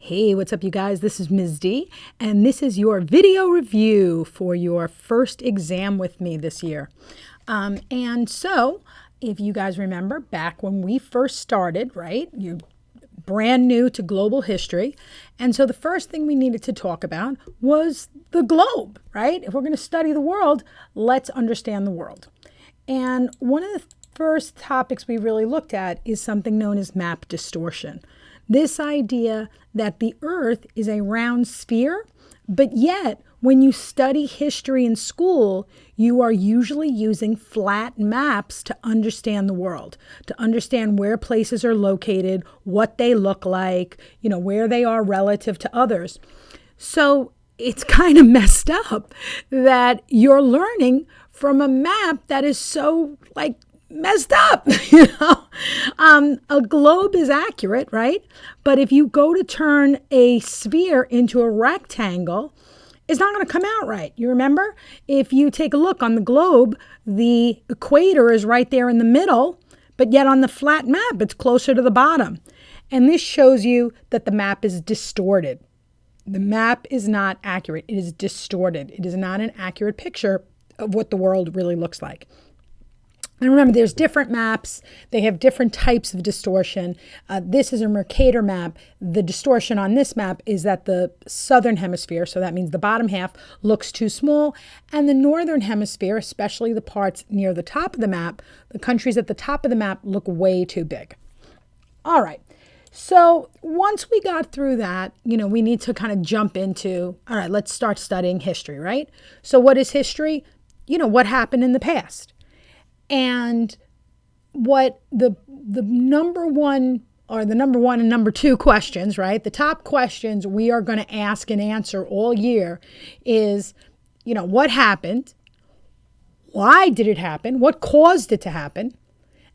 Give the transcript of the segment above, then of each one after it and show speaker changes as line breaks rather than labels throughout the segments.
Hey, what's up, you guys? This is Ms. D, and this is your video review for your first exam with me this year. And so, if you guys remember, back when we first started, right, you're brand new to global history. And so the first thing we needed to talk about was the globe, right? If we're going to study the world, let's understand the world. And one of the first topics we really looked at is something known as map distortion. This idea that the Earth is a round sphere, but yet when you study history in school, you are usually using flat maps to understand the world, to understand where places are located, what they look like, where they are relative to others. So it's kind of messed up that you're learning from a map that is so messed up. A globe is accurate, right? But if you go to turn a sphere into a rectangle, it's not going to come out right. You remember? If you take a look on the globe, the equator is right there in the middle, but yet on the flat map, it's closer to the bottom. And this shows you that the map is distorted. The map is not accurate. It is distorted. It is not an accurate picture of what the world really looks like. And remember, there's different maps. They have different types of distortion. This is a Mercator map. The distortion on this map is that the southern hemisphere, so that means the bottom half, looks too small. And the northern hemisphere, especially the parts near the top of the map, the countries at the top of the map look way too big. All right. So once we got through that, we need to kind of jump into, all right, let's start studying history, right? So what is history? What happened in the past? And what the number one and number two questions, right? The top questions we are going to ask and answer all year is, what happened? Why did it happen? What caused it to happen?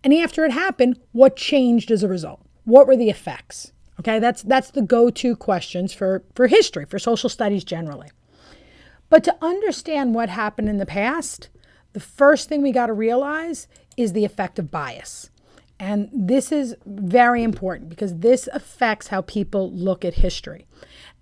And after it happened, what changed as a result? What were the effects? Okay, that's the go-to questions for history, for social studies generally. But to understand what happened in the past, the first thing we got to realize is the effect of bias. And this is very important because this affects how people look at history.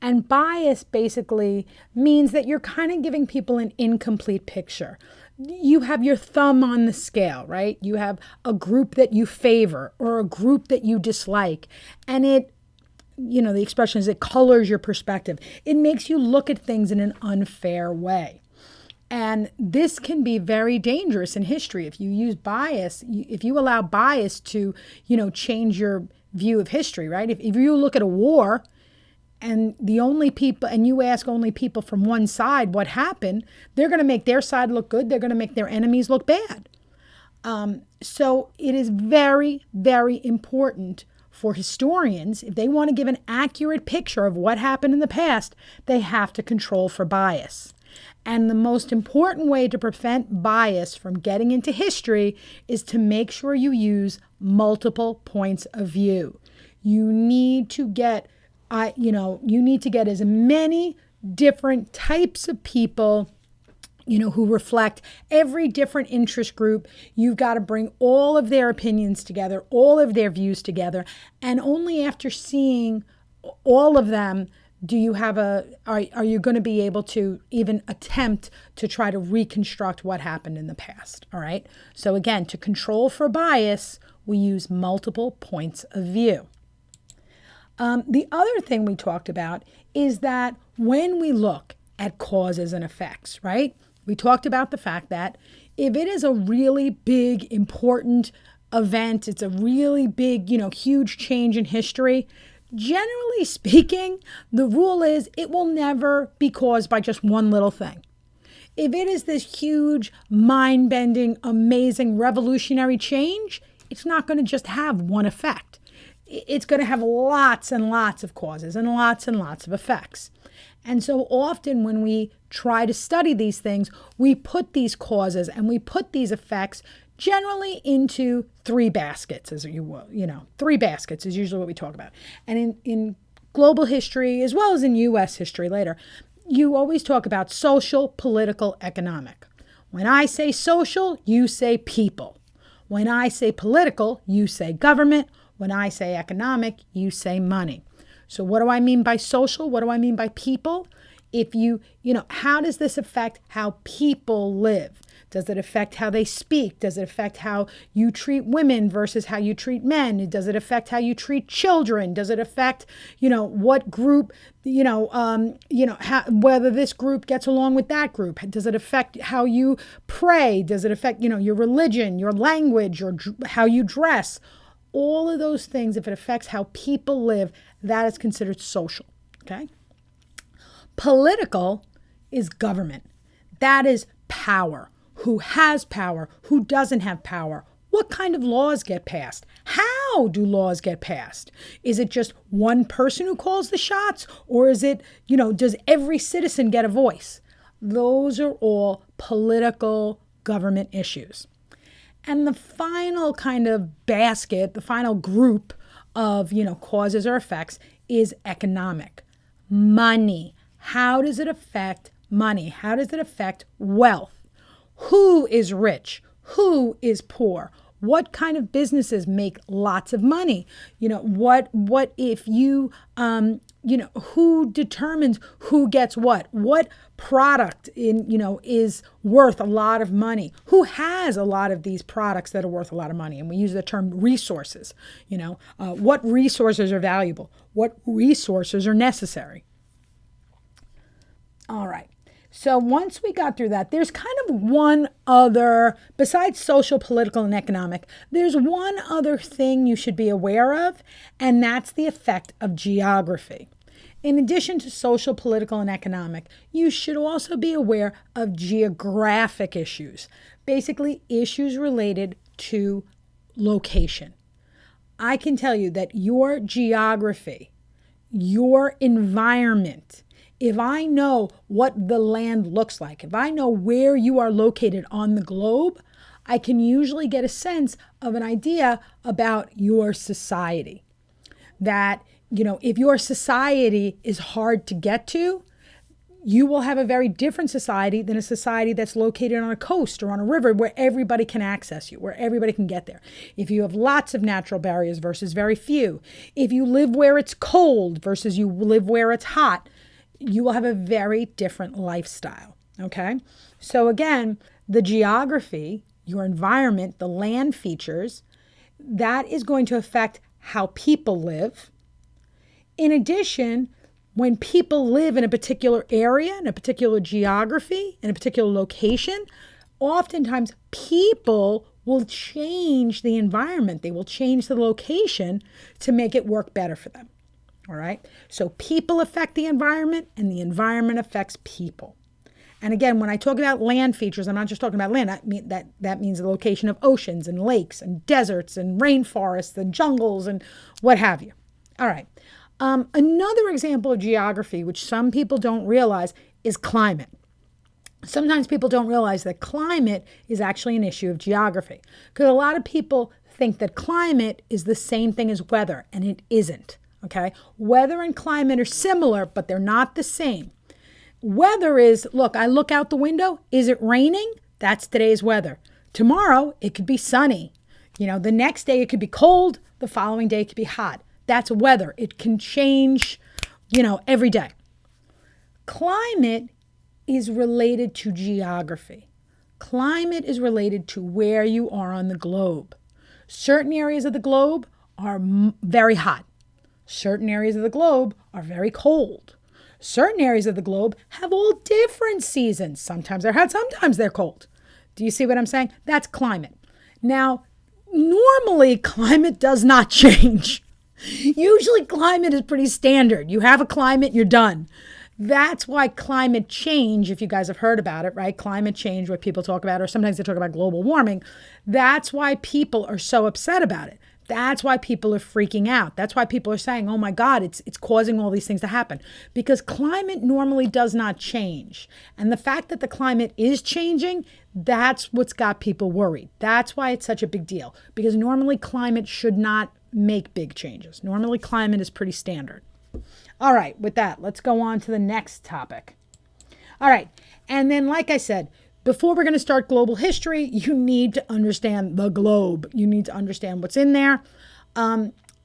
And bias basically means that you're kind of giving people an incomplete picture. You have your thumb on the scale, right? You have a group that you favor or a group that you dislike. And the expression is it colors your perspective. It makes you look at things in an unfair way. And this can be very dangerous in history. If you use bias, if you allow bias to, change your view of history, right? If you look at a war and you ask only people from one side what happened, they're going to make their side look good. They're going to make their enemies look bad. So it is very, very important for historians, if they want to give an accurate picture of what happened in the past, they have to control for bias. And the most important way to prevent bias from getting into history is to make sure you use multiple points of view. You need to get, as many different types of people, who reflect every different interest group. You've got to bring all of their opinions together, all of their views together. And only after seeing all of them do you have are you going to be able to even attempt to try to reconstruct what happened in the past, all right? So again, to control for bias, we use multiple points of view. The other thing we talked about is that when we look at causes and effects, right? We talked about the fact that if it is a really big, important event, it's a really big, huge change in history, generally speaking, the rule is it will never be caused by just one little thing. If it is this huge, mind-bending, amazing, revolutionary change, it's not going to just have one effect. It's going to have lots and lots of causes and lots of effects. And so often when we try to study these things, we put these causes and we put these effects generally into three baskets, as you will. Three baskets is usually what we talk about. And in global history, as well as in U.S. history later, you always talk about social, political, economic. When I say social, you say people. When I say political, you say government. When I say economic, you say money. So what do I mean by social? What do I mean by people? If how does this affect how people live? Does it affect how they speak? Does it affect how you treat women versus how you treat men? Does it affect how you treat children? Does it affect, what group, whether this group gets along with that group? Does it affect how you pray? Does it affect, your religion, your language, how you dress? All of those things, if it affects how people live, that is considered social, okay? Political is government. That is power. Who has power? Who doesn't have power? What kind of laws get passed? How do laws get passed? Is it just one person who calls the shots? Or is it, does every citizen get a voice? Those are all political government issues. And the final kind of basket, the final group of, causes or effects is economic. Money. How does it affect money? How does it affect wealth? Who is rich? Who is poor? What kind of businesses make lots of money? What if you, who determines who gets what? What product is worth a lot of money? Who has a lot of these products that are worth a lot of money? And we use the term resources. What resources are valuable? What resources are necessary? All right. So once we got through that, there's kind of one other, besides social, political, and economic, there's one other thing you should be aware of, and that's the effect of geography. In addition to social, political, and economic, you should also be aware of geographic issues, basically issues related to location. I can tell you that your geography, your environment, if I know what the land looks like, if I know where you are located on the globe, I can usually get a sense of an idea about your society. That, if your society is hard to get to, you will have a very different society than a society that's located on a coast or on a river where everybody can access you, where everybody can get there. If you have lots of natural barriers versus very few, if you live where it's cold versus you live where it's hot, you will have a very different lifestyle, okay? So again, the geography, your environment, the land features, that is going to affect how people live. In addition, when people live in a particular area, in a particular geography, in a particular location, oftentimes people will change the environment. They will change the location to make it work better for them. All right. So people affect the environment and the environment affects people. And again, when I talk about land features, I'm not just talking about land. That means the location of oceans and lakes and deserts and rainforests and jungles and what have you. All right. Another example of geography, which some people don't realize, is climate. Sometimes people don't realize that climate is actually an issue of geography, because a lot of people think that climate is the same thing as weather, and it isn't. Okay, weather and climate are similar, but they're not the same. Weather is, I look out the window. Is it raining? That's today's weather. Tomorrow, it could be sunny. The next day it could be cold. The following day it could be hot. That's weather. It can change, every day. Climate is related to geography. Climate is related to where you are on the globe. Certain areas of the globe are very hot. Certain areas of the globe are very cold. Certain areas of the globe have all different seasons. Sometimes they're hot, sometimes they're cold. Do you see what I'm saying? That's climate. Now, normally climate does not change. Usually climate is pretty standard. You have a climate, you're done. That's why climate change, if you guys have heard about it, right? Climate change, what people talk about, or sometimes they talk about global warming. That's why people are so upset about it. That's why people are freaking out. That's why people are saying, oh my God, it's causing all these things to happen. Because climate normally does not change. And the fact that the climate is changing, that's what's got people worried. That's why it's such a big deal. Because normally climate should not make big changes. Normally climate is pretty standard. All right, with that, let's go on to the next topic. All right, and then like I said, before we're going to start global history, you need to understand the globe. You need to understand what's in there.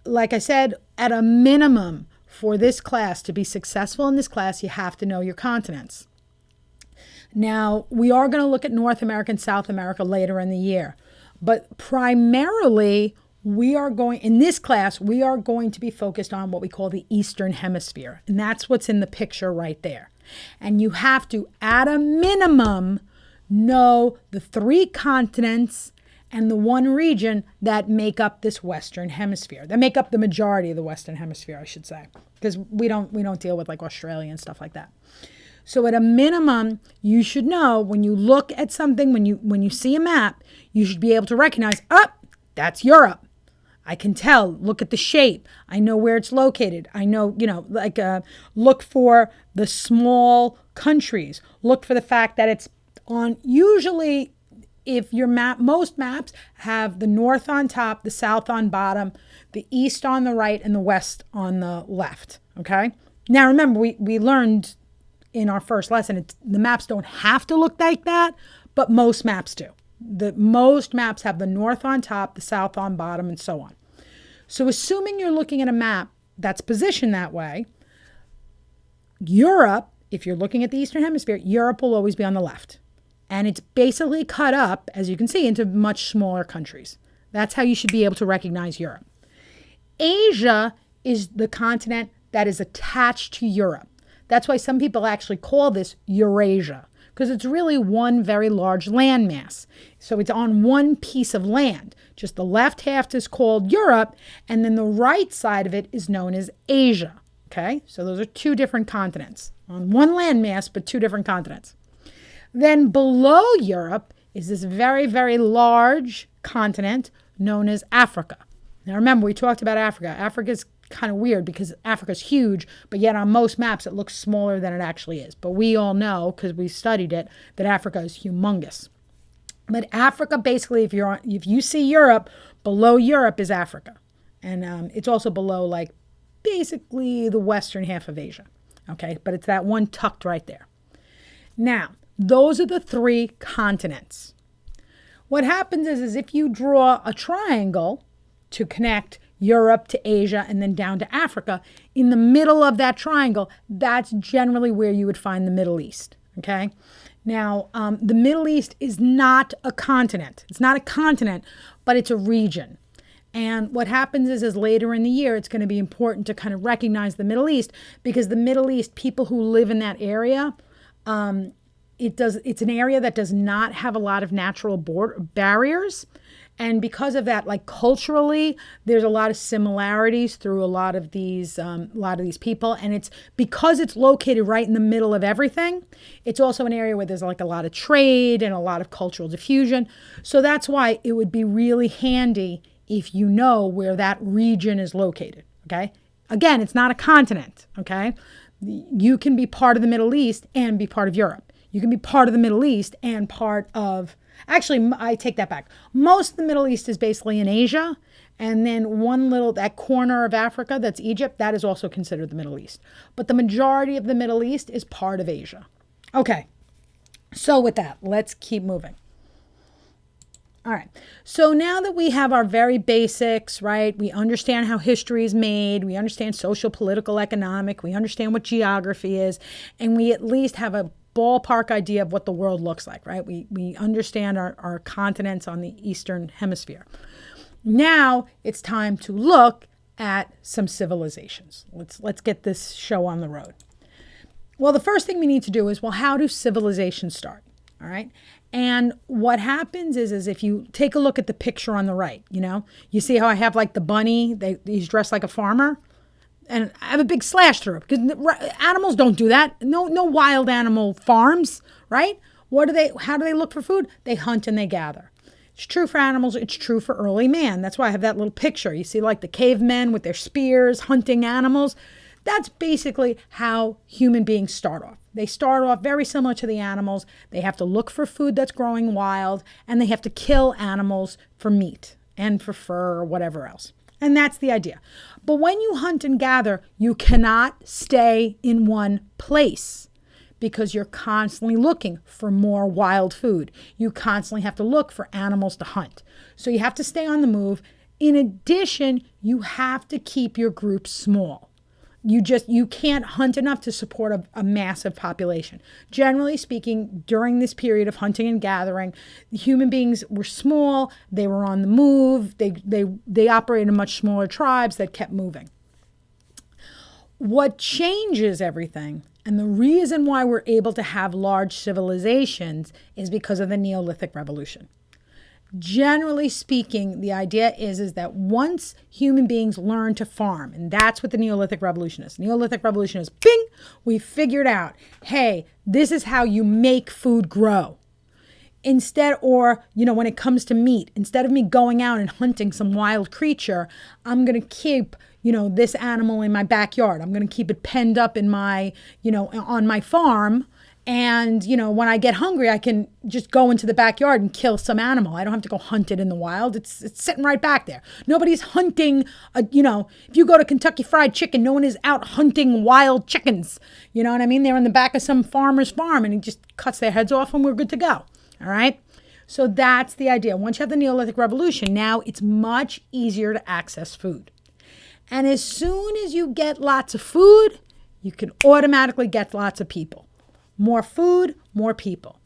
Like I said, at a minimum, for this class, to be successful in this class, you have to know your continents. Now, we are going to look at North America and South America later in the year, but primarily in this class, we are going to be focused on what we call the Eastern Hemisphere, and that's what's in the picture right there. And you have to, at a minimum, know the 3 continents and the 1 region that make up this Western Hemisphere, that make up the majority of the Western Hemisphere, I should say, because we don't deal with like Australia and stuff like that. So at a minimum, you should know when you look at something, when you see a map, you should be able to recognize, that's Europe. I can tell, look at the shape. I know where it's located. I know, look for the small countries. Look for the fact that it's on, usually if your most maps have the north on top, the south on bottom, the east on the right, and the west on the left, okay? Now remember, we learned in our first lesson, the maps don't have to look like that, but most maps do. Most maps have the north on top, the south on bottom, and so on. So assuming you're looking at a map that's positioned that way, Europe, if you're looking at the Eastern Hemisphere, Europe will always be on the left. And it's basically cut up, as you can see, into much smaller countries. That's how you should be able to recognize Europe. Asia is the continent that is attached to Europe. That's why some people actually call this Eurasia, because it's really one very large landmass. So it's on one piece of land. Just the left half is called Europe, and then the right side of it is known as Asia. Okay, so those are 2 different continents on one landmass, but 2 different continents. Then below Europe is this very, very large continent known as Africa. Now remember, we talked about Africa. Africa is kind of weird because Africa's huge, but yet on most maps it looks smaller than it actually is. But we all know, because we studied it, that Africa is humongous. But Africa, basically, if you see Europe, below Europe is Africa. And it's also below, like, basically the western half of Asia. Okay, but it's that one tucked right there. Now, those are the 3 continents. What happens is if you draw a triangle to connect Europe to Asia and then down to Africa, in the middle of that triangle, that's generally where you would find the Middle East, okay? Now, the Middle East is not a continent. It's not a continent, but it's a region. And what happens is later in the year, it's going to be important to kind of recognize the Middle East, because the Middle East, people who live in that area, it's an area that does not have a lot of natural barriers. And because of that, like culturally, there's a lot of similarities through a lot of these people. And it's because it's located right in the middle of everything. It's also an area where there's like a lot of trade and a lot of cultural diffusion. So that's why it would be really handy if you know where that region is located. Okay. Again, it's not a continent. Okay. You can be part of the Middle East and be part of Europe. You can be part of the Middle East and part of, actually, I take that back. Most of the Middle East is basically in Asia. And then that corner of Africa, that's Egypt, that is also considered the Middle East. But the majority of the Middle East is part of Asia. Okay. So with that, let's keep moving. All right. So now that we have our very basics, right? We understand how history is made. We understand social, political, economic. We understand what geography is. And we at least have a ballpark idea of what the world looks like, right? We understand our continents on the Eastern Hemisphere. Now it's time to look at some civilizations. Let's get this show on the road. Well, the first thing we need to do is, how do civilizations start? All right. And what happens is if you take a look at the picture on the right, you see how I have like the bunny, he's dressed like a farmer. And I have a big slash through it because animals don't do that. No wild animal farms, right? How do they look for food? They hunt and they gather. It's true for animals. It's true for early man. That's why I have that little picture. You see like the cavemen with their spears hunting animals. That's basically how human beings start off. They start off very similar to the animals. They have to look for food that's growing wild, and they have to kill animals for meat and for fur or whatever else. And that's the idea. But when you hunt and gather, you cannot stay in one place because you're constantly looking for more wild food. You constantly have to look for animals to hunt. So you have to stay on the move. In addition, you have to keep your group small. You can't hunt enough to support a massive population. Generally speaking, during this period of hunting and gathering, human beings were small, they were on the move, they operated in much smaller tribes that kept moving. What changes everything, and the reason why we're able to have large civilizations, is because of the Neolithic Revolution. Generally speaking, the idea is that once human beings learn to farm, and that's what the Neolithic Revolution is. Neolithic Revolution is, bing, we figured out, hey, this is how you make food grow. Instead, or, when it comes to meat, instead of me going out and hunting some wild creature, I'm going to keep, this animal in my backyard. I'm going to keep it penned up in my, on my farm. And, when I get hungry, I can just go into the backyard and kill some animal. I don't have to go hunt it in the wild. It's sitting right back there. Nobody's hunting, if you go to Kentucky Fried Chicken, no one is out hunting wild chickens. You know what I mean? They're in the back of some farmer's farm and he just cuts their heads off and we're good to go. All right? So that's the idea. Once you have the Neolithic Revolution, now it's much easier to access food. And as soon as you get lots of food, you can automatically get lots of people. More food, more people.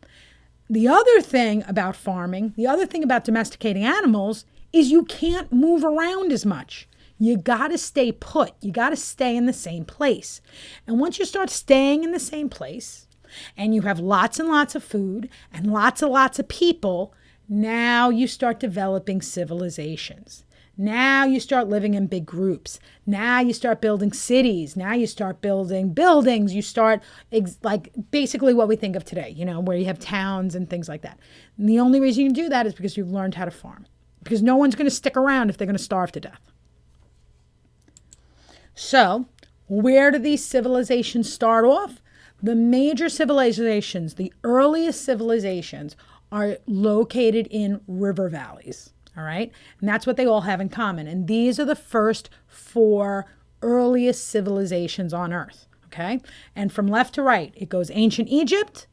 The other thing about farming, the other thing about domesticating animals is you can't move around as much. You got to stay put. You got to stay in the same place. And once you start staying in the same place and you have lots and lots of food and lots of people, now you start developing civilizations. Now you start living in big groups. Now you start building cities. Now you start building buildings. You start like basically what we think of today, where you have towns and things like that. And the only reason you can do that is because you've learned how to farm. Because no one's going to stick around if they're going to starve to death. So where do these civilizations start off? The major civilizations, the earliest civilizations, are located in river valleys. All right. And that's what they all have in common. And these are the first 4 earliest civilizations on Earth. Okay. And from left to right, it goes ancient Egypt.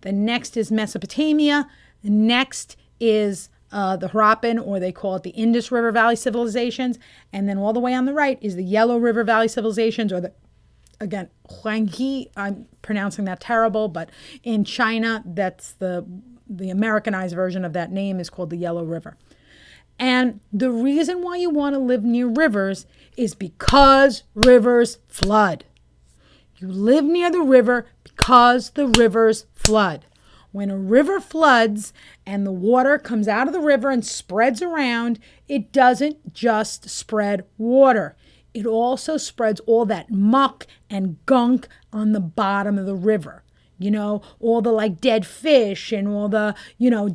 The next is Mesopotamia. The next is the Harappan, or they call it the Indus River Valley civilizations. And then all the way on the right is the Yellow River Valley civilizations, or again, Huanghe. I'm pronouncing that terrible, but in China, that's the Americanized version of that name is called the Yellow River. And the reason why you want to live near rivers is because rivers flood. You live near the river because the rivers flood. When a river floods and the water comes out of the river and spreads around, it doesn't just spread water. It also spreads all that muck and gunk on the bottom of the river. All the dead fish and all the,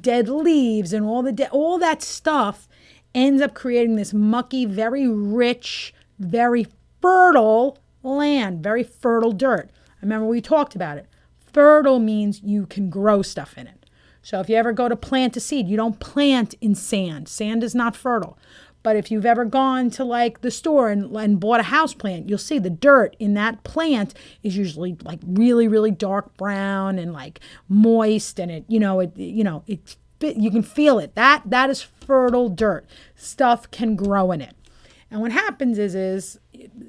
dead leaves and all that stuff ends up creating this mucky, very rich, very fertile land, very fertile dirt. I remember we talked about it. Fertile means you can grow stuff in it. So if you ever go to plant a seed, you don't plant in sand. Sand is not fertile. But if you've ever gone to the store and bought a house plant, you'll see the dirt in that plant is usually really, really dark brown and moist, and you can feel it. That is fertile dirt. Stuff can grow in it. And what happens is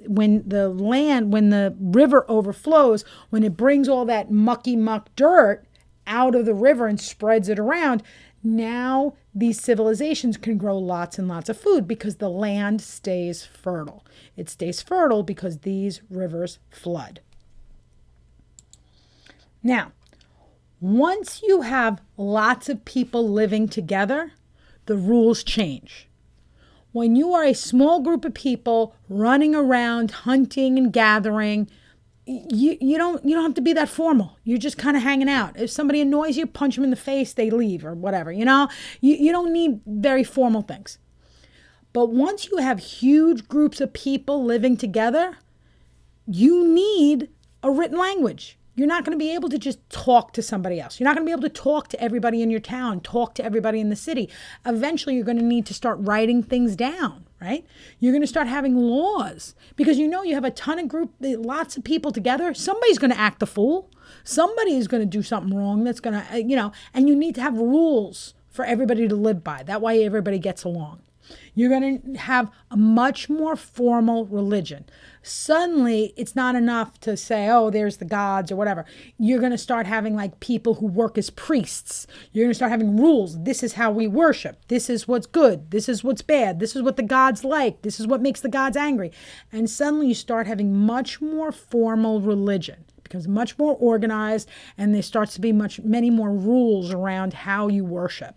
when the river overflows, when it brings all that mucky muck dirt out of the river and spreads it around, now these civilizations can grow lots and lots of food because the land stays fertile. It stays fertile because these rivers flood. Now, once you have lots of people living together, the rules change. When you are a small group of people running around, hunting and gathering, you don't have to be that formal. You're just kind of hanging out. If somebody annoys you, punch them in the face, they leave or whatever. You don't need very formal things. But once you have huge groups of people living together, you need a written language. You're not going to be able to just talk to somebody else. You're not going to be able to talk to everybody in your town, talk to everybody in the city. Eventually, you're going to need to start writing things down, right? You're going to start having laws because you have a ton of lots of people together. Somebody's going to act the fool. Somebody is going to do something wrong that's going to, and you need to have rules for everybody to live by. That way everybody gets along. You're going to have a much more formal religion. Suddenly, it's not enough to say, oh, there's the gods or whatever. You're going to start having like people who work as priests. You're going to start having rules. This is how we worship. This is what's good. This is what's bad. This is what the gods like. This is what makes the gods angry. And suddenly you start having much more formal religion. It becomes much more organized, and there starts to be many more rules around how you worship.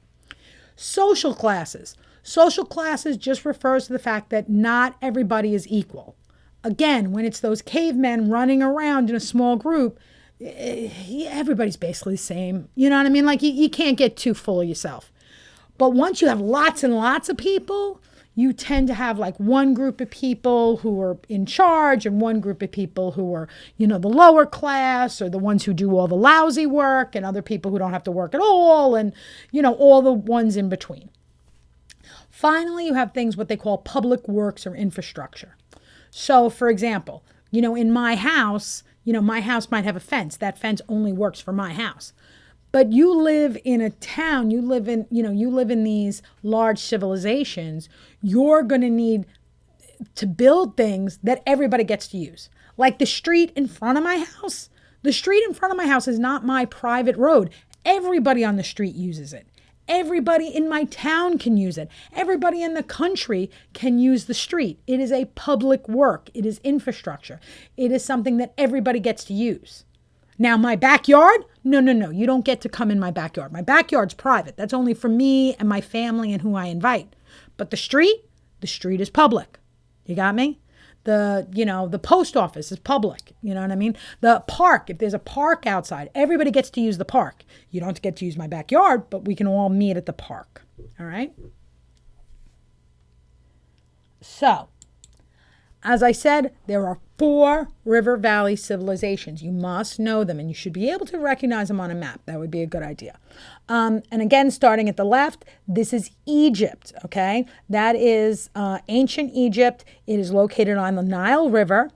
Social classes. Social classes just refers to the fact that not everybody is equal. Again, when it's those cavemen running around in a small group, everybody's basically the same. You know what I mean? Like you can't get too full of yourself. But once you have lots and lots of people, you tend to have like one group of people who are in charge and one group of people who are, the lower class or the ones who do all the lousy work, and other people who don't have to work at all, and, all the ones in between. Finally, you have things what they call public works or infrastructure. So, for example, in my house might have a fence. That fence only works for my house. But you live in a town, you live in these large civilizations, you're going to need to build things that everybody gets to use. Like the street in front of my house. The street in front of my house is not my private road. Everybody on the street uses it. Everybody in my town can use it. Everybody in the country can use the street. It is a public work. It is infrastructure. It is something that everybody gets to use. Now, my backyard? No. You don't get to come in my backyard. My backyard's private. That's only for me and my family and who I invite. But the street is public. You got me? The post office is public. You know what I mean? The park, if there's a park outside, everybody gets to use the park. You don't get to use my backyard, but we can all meet at the park. All right? So, as I said, there are 4 river valley civilizations. You must know them, and you should be able to recognize them on a map. That would be a good idea. And again, starting at the left, this is Egypt, okay? That is ancient Egypt. It is located on the Nile River,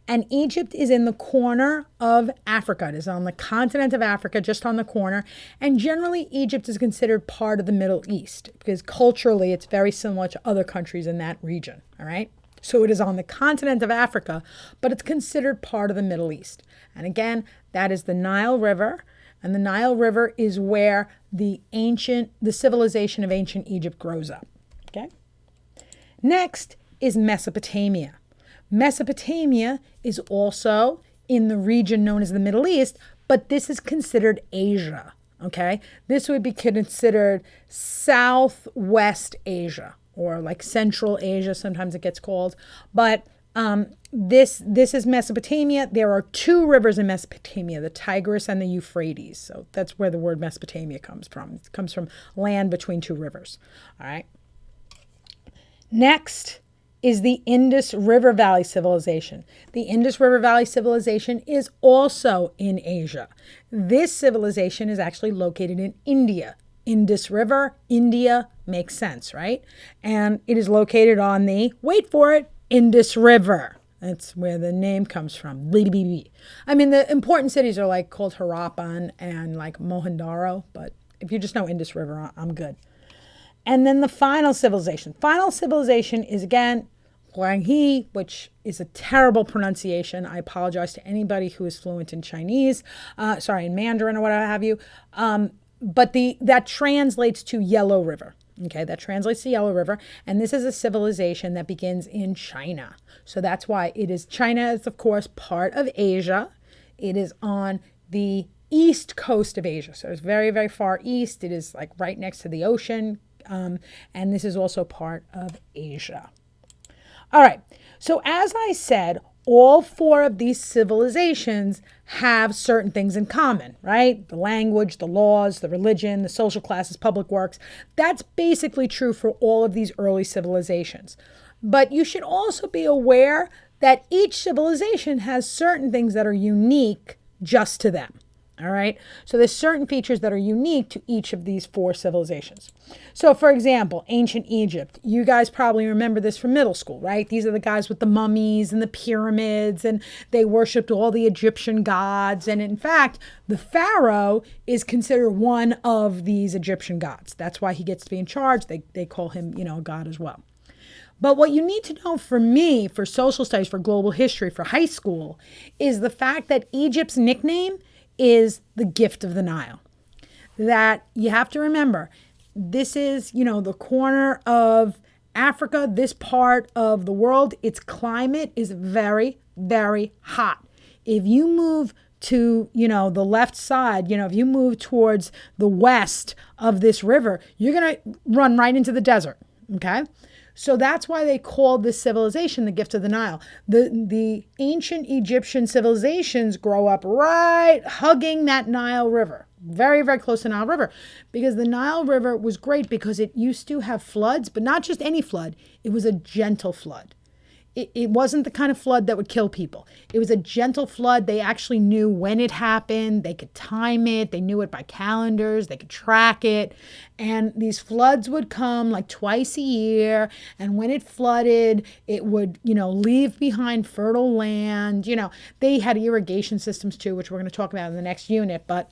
and Egypt is in the corner of Africa. It is on the continent of Africa, just on the corner, and generally Egypt is considered part of the Middle East because culturally it's very similar to other countries in that region, all right? So it is on the continent of Africa, but it's considered part of the Middle East. And again, that is the Nile River. And the Nile River is where the civilization of ancient Egypt grows up. Okay? Next is Mesopotamia. Mesopotamia is also in the region known as the Middle East, but this is considered Asia. Okay? This would be considered Southwest Asia, or like Central Asia, sometimes it gets called. But this is Mesopotamia. There are 2 rivers in Mesopotamia, the Tigris and the Euphrates. So that's where the word Mesopotamia comes from. It comes from land between 2 rivers. All right. Next is the Indus River Valley civilization. The Indus River Valley civilization is also in Asia. This civilization is actually located in India. Indus River, India, makes sense, right? And it is located on the, wait for it, Indus River. That's where the name comes from. I mean, the important cities are like called Harappan and like Mohenjo-daro, but if you just know Indus River, I'm good. And then the final civilization. Final civilization is again Huanghe, which is a terrible pronunciation. I apologize to anybody who is fluent in Chinese, in Mandarin or what have you. But that translates to Yellow River. Okay, that translates to Yellow River. And this is a civilization that begins in China. So that's why China is, of course, part of Asia. It is on the east coast of Asia. So it's very, very far east. It is like right next to the ocean. And this is also part of Asia. All right. So as I said, all 4 of these civilizations have certain things in common, right? The language, the laws, the religion, the social classes, public works. That's basically true for all of these early civilizations. But you should also be aware that each civilization has certain things that are unique just to them. All right. So there's certain features that are unique to each of these four civilizations. So for example, ancient Egypt, you guys probably remember this from middle school, right? These are the guys with the mummies and the pyramids, and they worshiped all the Egyptian gods. And in fact, the pharaoh is considered one of these Egyptian gods. That's why he gets to be in charge. They call him, a god as well. But what you need to know for me, for social studies, for global history, for high school, is the fact that Egypt's nickname is the gift of the Nile. That you have to remember, this is, the corner of Africa, this part of the world. Its climate is very, very hot. If you move to, the left side, if you move towards the west of this river, you're going to run right into the desert, okay? So that's why they called this civilization the gift of the Nile. The ancient Egyptian civilizations grow up right hugging that Nile River, very, very close to Nile River, because the Nile River was great because it used to have floods, but not just any flood. It was a gentle flood. It wasn't the kind of flood that would kill people. It was a gentle flood. They actually knew when it happened. They could time it. They knew it by calendars. They could track it. And these floods would come like twice a year. And when it flooded, it would, leave behind fertile land. They had irrigation systems too, which we're going to talk about in the next unit. But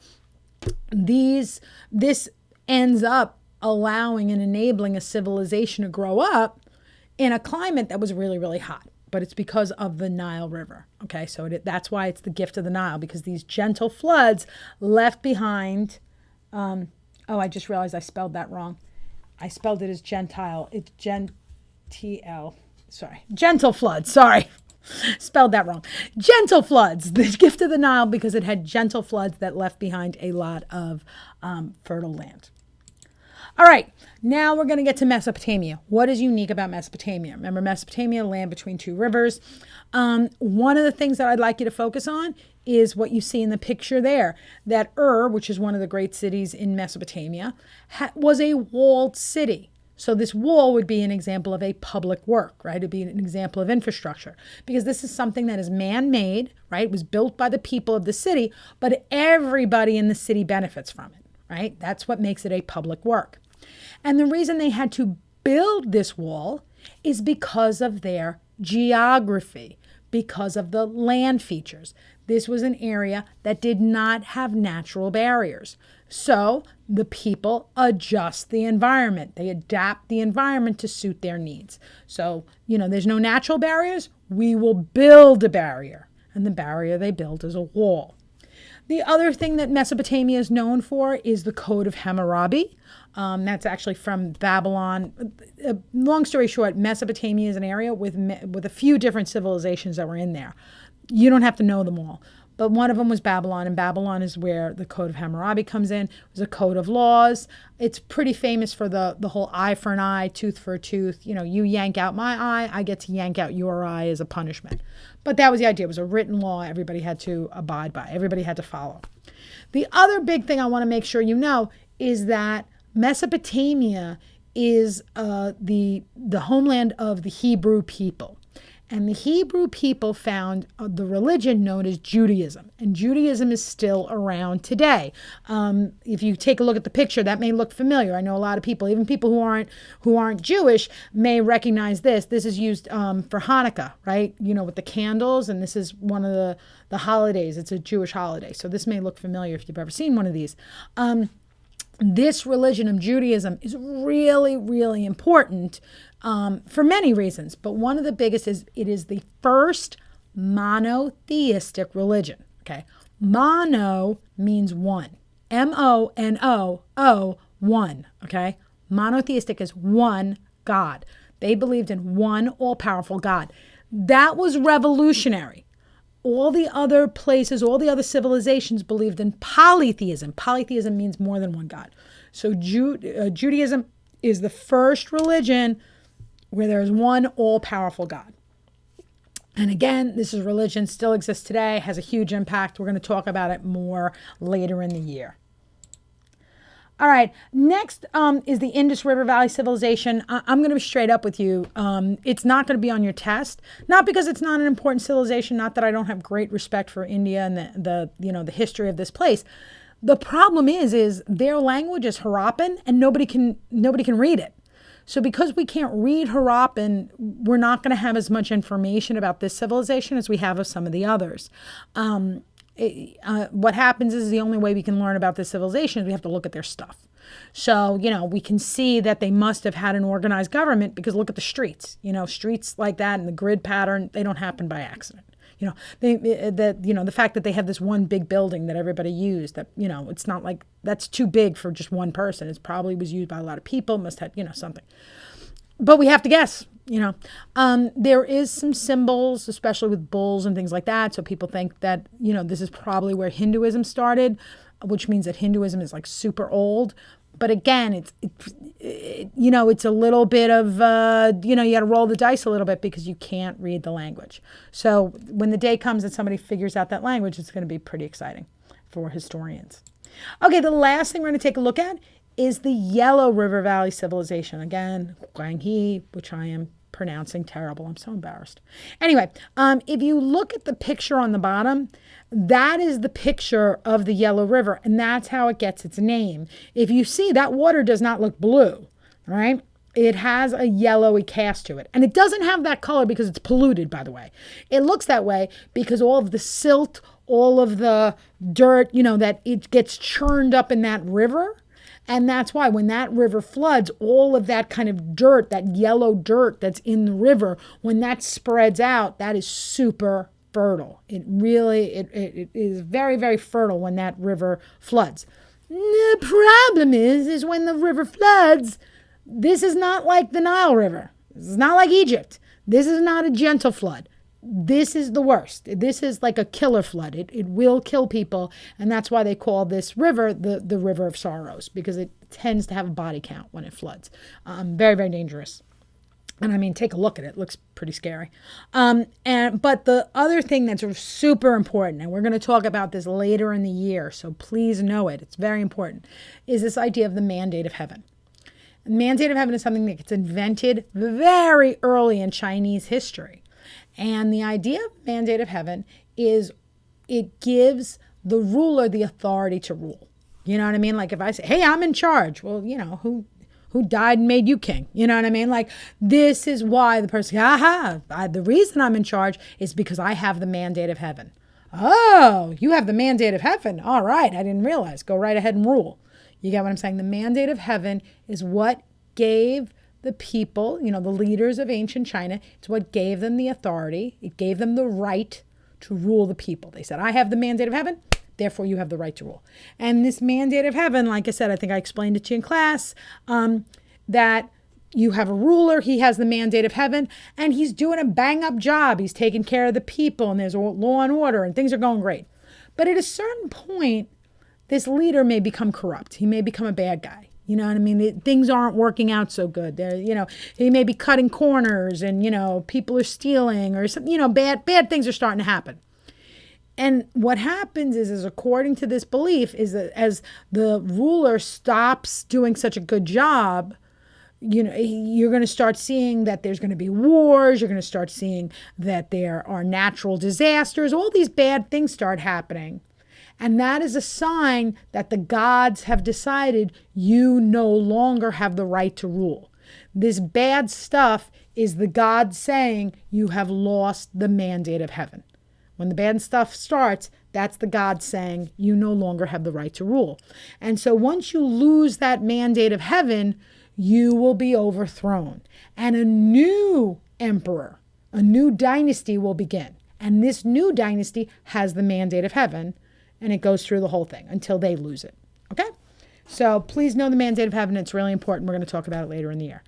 this ends up allowing and enabling a civilization to grow up in a climate that was really, really hot. But it's because of the Nile River. Okay, so that's why it's the gift of the Nile, because these gentle floods left behind. I just realized I spelled that wrong. I spelled it as Gentile. It's Gentl. Sorry. Gentle floods. Sorry. Spelled that wrong. Gentle floods. The gift of the Nile, because it had gentle floods that left behind a lot of fertile land. All right, now we're going to get to Mesopotamia. What is unique about Mesopotamia? Remember, Mesopotamia, land between two rivers. One of the things that I'd like you to focus on is what you see in the picture there, that which is one of the great cities in Mesopotamia, was a walled city. So this wall would be an example of a public work, right? It'd be an example of infrastructure, because this is something that is man-made, right? It was built by the people of the city, but everybody in the city benefits from it, right? That's what makes it a public work. And the reason they had to build this wall is because of their geography, because of the land features. This was an area that did not have natural barriers. So the people adjust the environment. They adapt the environment to suit their needs. So, there's no natural barriers. We will build a barrier. And the barrier they build is a wall. The other thing that Mesopotamia is known for is the Code of Hammurabi. That's actually from Babylon. Long story short, Mesopotamia is an area with a few different civilizations that were in there. You don't have to know them all. But one of them was Babylon, and Babylon is where the Code of Hammurabi comes in. It was a code of laws. It's pretty famous for the whole eye for an eye, tooth for a tooth. You yank out my eye, I get to yank out your eye as a punishment. But that was the idea. It was a written law everybody had to abide by. Everybody had to follow. The other big thing I want to make sure you know is that Mesopotamia is the homeland of the Hebrew people. And the Hebrew people found the religion known as Judaism. And Judaism is still around today. If you take a look at the picture, that may look familiar. I know a lot of people, even people who aren't Jewish, may recognize this. This is used for Hanukkah, right? With the candles. And this is one of the holidays. It's a Jewish holiday. So this may look familiar if you've ever seen one of these. This religion of Judaism is really, really important for many reasons. But one of the biggest is it is the first monotheistic religion. Okay, mono means one. M-O-N-O-O, one. Okay, monotheistic is one God. They believed in one all-powerful God. That was revolutionary. All the other places, all the other civilizations believed in polytheism. Polytheism means more than one God. So Judaism is the first religion where there is one all-powerful God. And again, this is religion, still exists today, has a huge impact. We're going to talk about it more later in the year. All right. Next is the Indus River Valley Civilization. I'm going to be straight up with you. It's not going to be on your test, not because it's not an important civilization, not that I don't have great respect for India and the history of this place. The problem is their language is Harappan and nobody can read it. So because we can't read Harappan, we're not going to have as much information about this civilization as we have of some of the others. What happens is the only way we can learn about this civilization is we have to look at their stuff. So, we can see that they must have had an organized government because look at the streets. Streets like that and the grid pattern, they don't happen by accident. The fact that they have this one big building that everybody used, that, it's not like that's too big for just one person. It probably was used by a lot of people, must have, something. But we have to guess, There is some symbols, especially with bulls and things like that. So people think that, this is probably where Hinduism started, which means that Hinduism is like super old. But again, it's a little bit of, you got to roll the dice a little bit because you can't read the language. So when the day comes that somebody figures out that language, it's going to be pretty exciting for historians. Okay, the last thing we're going to take a look at is the Yellow River Valley Civilization. Again, Guanghe, which I am pronouncing terrible. I'm so embarrassed. Anyway, if you look at the picture on the bottom, that is the picture of the Yellow River, and that's how it gets its name. If you see, that water does not look blue, right? It has a yellowy cast to it. And it doesn't have that color because it's polluted, by the way. It looks that way because all of the silt, all of the dirt, that it gets churned up in that river. And that's why when that river floods, all of that kind of dirt, that yellow dirt that's in the river, when that spreads out, that is super fertile. It is very, very fertile when that river floods. The problem is when the river floods, this is not like the Nile River. This is not like Egypt. This is not a gentle flood. This is the worst. This is like a killer flood. It will kill people. And that's why they call this river the River of Sorrows, because it tends to have a body count when it floods. Very, very dangerous. And I mean, take a look at it. It looks pretty scary. But the other thing that's super important, and we're going to talk about this later in the year, so please know it. It's very important, is this idea of the mandate of heaven. The mandate of heaven is something that gets invented very early in Chinese history. And the idea of mandate of heaven is it gives the ruler the authority to rule. You know what I mean? Like if I say, hey, I'm in charge. Well, who died and made you king? You know what I mean? Like this is why the person, the reason I'm in charge is because I have the mandate of heaven. Oh, you have the mandate of heaven. All right. I didn't realize. Go right ahead and rule. You get what I'm saying? The mandate of heaven is what gave the people, the leaders of ancient China, it's what gave them the authority. It gave them the right to rule the people. They said, I have the mandate of heaven, therefore you have the right to rule. And this mandate of heaven, like I said, I think I explained it to you in class, that you have a ruler, he has the mandate of heaven, and he's doing a bang-up job. He's taking care of the people, and there's law and order, and things are going great. But at a certain point, this leader may become corrupt. He may become a bad guy. You know what I mean? Things aren't working out so good. He may be cutting corners and, people are stealing or something, bad things are starting to happen. And what happens is according to this belief is that as the ruler stops doing such a good job, you're going to start seeing that there's going to be wars. You're going to start seeing that there are natural disasters. All these bad things start happening. And that is a sign that the gods have decided you no longer have the right to rule. This bad stuff is the gods saying you have lost the mandate of heaven. When the bad stuff starts, that's the gods saying you no longer have the right to rule. And so once you lose that mandate of heaven, you will be overthrown. And a new emperor, a new dynasty will begin. And this new dynasty has the mandate of heaven. And it goes through the whole thing until they lose it. Okay? So please know the mandate of heaven. It's really important. We're going to talk about it later in the year.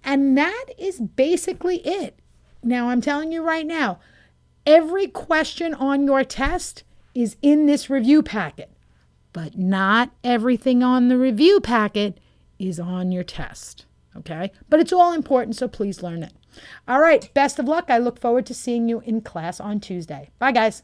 And that is basically it. Now, I'm telling you right now, every question on your test is in this review packet. But not everything on the review packet is on your test. Okay? But it's all important, so please learn it. All right. Best of luck. I look forward to seeing you in class on Tuesday. Bye, guys.